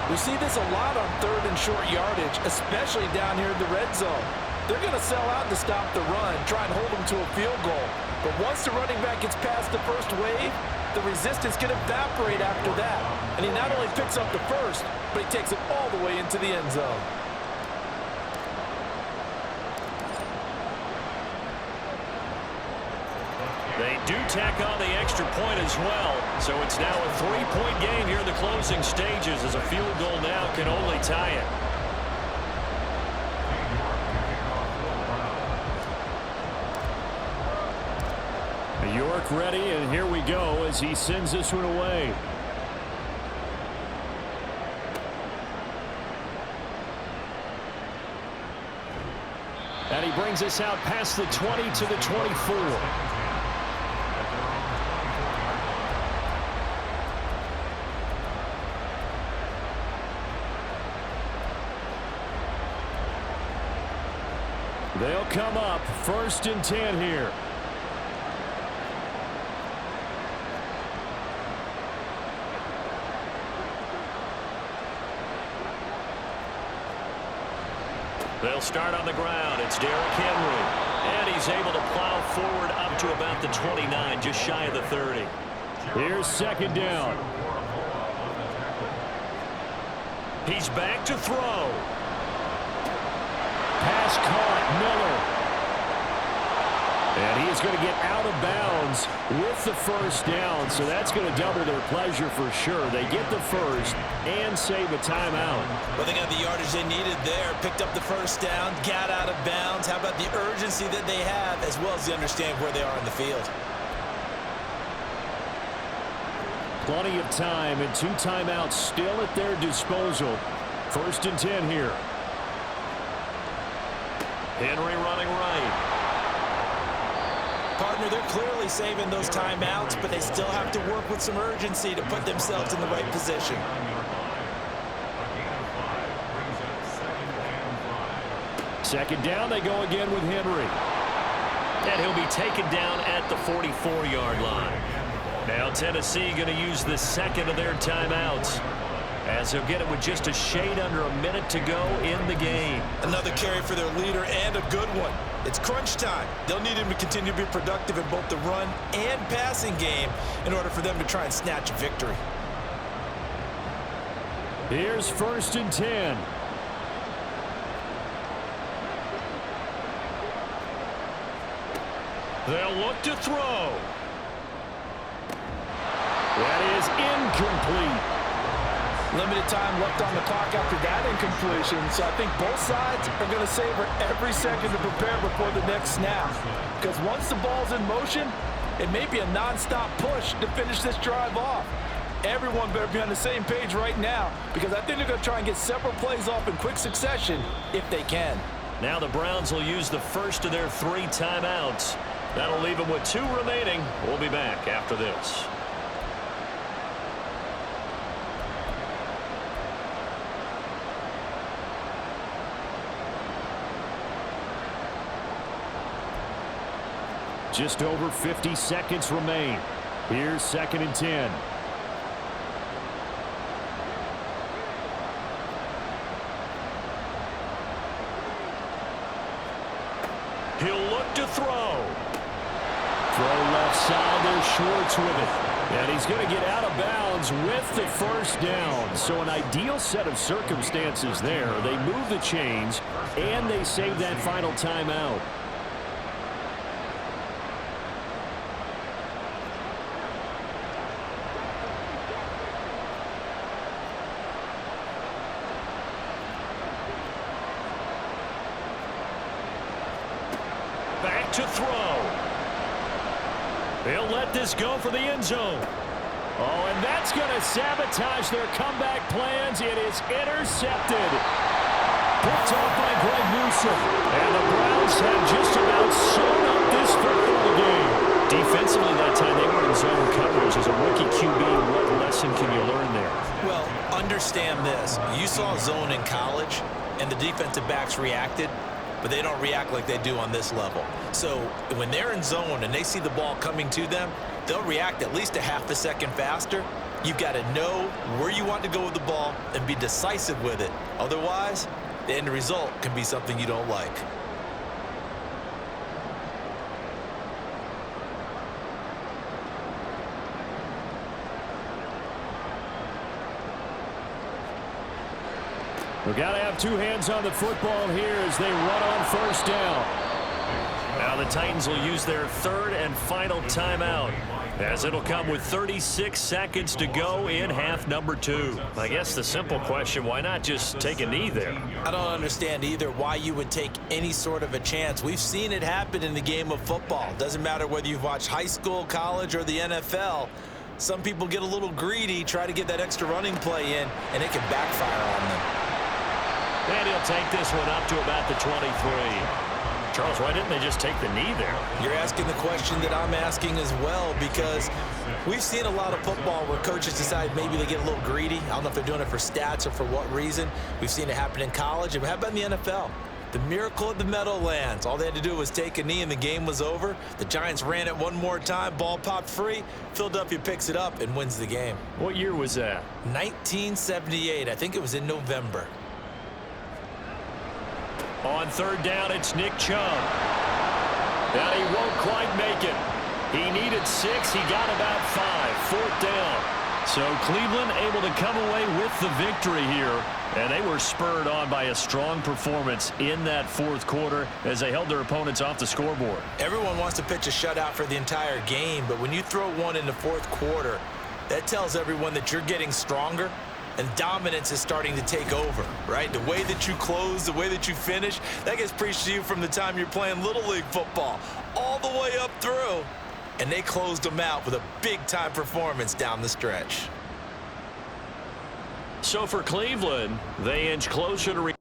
[SPEAKER 3] We see this a lot on third and short yardage, especially down here in the red zone. They're going to sell out to stop the run, try and hold them to a field goal. But once the running back gets past the first wave, the resistance can evaporate after that. And he not only picks up the first, but he takes it all the way into the end zone.
[SPEAKER 2] They do tack on the extra point as well. So it's now a 3-point game here in the closing stages, as a field goal now can only tie it. York ready, and here we go as he sends this one away. And he brings us out past the 20 to the 24. They'll come up 1st and 10 here. They'll start on the ground. It's Derrick Henry. And he's able to plow forward up to about the 29, just shy of the 30. Here's 2nd down. He's back to throw. Pass caught, Miller. And he's going to get out of bounds with the first down, so that's going to double their pleasure for sure. They get the first and save a timeout.
[SPEAKER 3] Well, they got the yardage they needed there, picked up the first down, got out of bounds. How about the urgency that they have, as well as they understand where they are in the field?
[SPEAKER 2] Plenty of time and 2 timeouts still at their disposal. 1st and 10 here. Henry running right.
[SPEAKER 3] Part partner, they're clearly saving those timeouts, but they still have to work with some urgency to put themselves in the right position.
[SPEAKER 1] Second down, they go again with Henry.
[SPEAKER 2] And he'll be taken down at the 44-yard line. Now Tennessee going to use the second of their timeouts, as they'll get it with just a shade under a minute to go in the game.
[SPEAKER 3] Another carry for their leader, and a good one. It's crunch time. They'll need him to continue to be productive in both the run and passing game in order for them to try and snatch a victory.
[SPEAKER 1] Here's 1st and 10.
[SPEAKER 2] They'll look to throw.
[SPEAKER 1] That is incomplete.
[SPEAKER 3] Limited time left on the clock after that incompletion, so I think both sides are going to savor every second to prepare before the next snap. Because once the ball's in motion, it may be a non-stop push to finish this drive off. Everyone better be on the same page right now, because I think they're going to try and get several plays off in quick succession if they can.
[SPEAKER 2] Now the Browns will use the first of their 3 timeouts. That'll leave them with 2 remaining. We'll be back after this.
[SPEAKER 1] Just over 50 seconds remain. Here's 2nd and 10.
[SPEAKER 2] He'll look to throw.
[SPEAKER 1] Throw left side, there's Schwartz with it. And he's going to get out of bounds with the 1st down. So an ideal set of circumstances there. They move the chains, and they save that final timeout.
[SPEAKER 2] Back to throw. He'll let this go for the end zone.
[SPEAKER 1] Oh, and that's going to sabotage their comeback plans. It is intercepted. Picked off by Greg Newsome. And the Browns have just about sewn up this football game.
[SPEAKER 2] Defensively that time, they were in zone coverage. As a rookie QB, what lesson can you learn there?
[SPEAKER 3] Well, understand this. You saw zone in college, and the defensive backs reacted, but they don't react like they do on this level. So when they're in zone and they see the ball coming to them, they'll react at least a half a second faster. You've got to know where you want to go with the ball and be decisive with it. Otherwise, the end result can be something you don't like.
[SPEAKER 1] We've got to have 2 hands on the football here as they run on 1st down.
[SPEAKER 2] Now the Titans will use their 3rd and final timeout, as it'll come with 36 seconds to go in half number 2. I guess the simple question, why not just take a knee there?
[SPEAKER 3] I don't understand either why you would take any sort of a chance. We've seen it happen in the game of football. Doesn't matter whether you've watched high school, college, or the NFL. Some people get a little greedy, try to get that extra running play in, and it can backfire on them.
[SPEAKER 2] And he'll take this one up to about the 23. Charles, why didn't they just take the knee there?
[SPEAKER 3] You're asking the question that I'm asking as well, because we've seen a lot of football where coaches decide maybe they get a little greedy. I don't know if they're doing it for stats or for what reason. We've seen it happen in college. And how about in the NFL? The miracle of the Meadowlands. All they had to do was take a knee and the game was over. The Giants ran it one more time. Ball popped free. Philadelphia picks it up and wins the game.
[SPEAKER 2] What year was that?
[SPEAKER 3] 1978. I think it was in November.
[SPEAKER 2] On 3rd down, it's Nick Chubb. And he won't quite make it. He needed 6. He got about 5. 4th down. So Cleveland able to come away with the victory here. And they were spurred on by a strong performance in that 4th quarter as they held their opponents off the scoreboard.
[SPEAKER 3] Everyone wants to pitch a shutout for the entire game, but when you throw one in the 4th quarter, that tells everyone that you're getting stronger. And dominance is starting to take over, right? The way that you close, the way that you finish, that gets preached to you from the time you're playing Little League football all the way up through. And they closed them out with a big-time performance down the stretch.
[SPEAKER 2] So for Cleveland, they inch closer to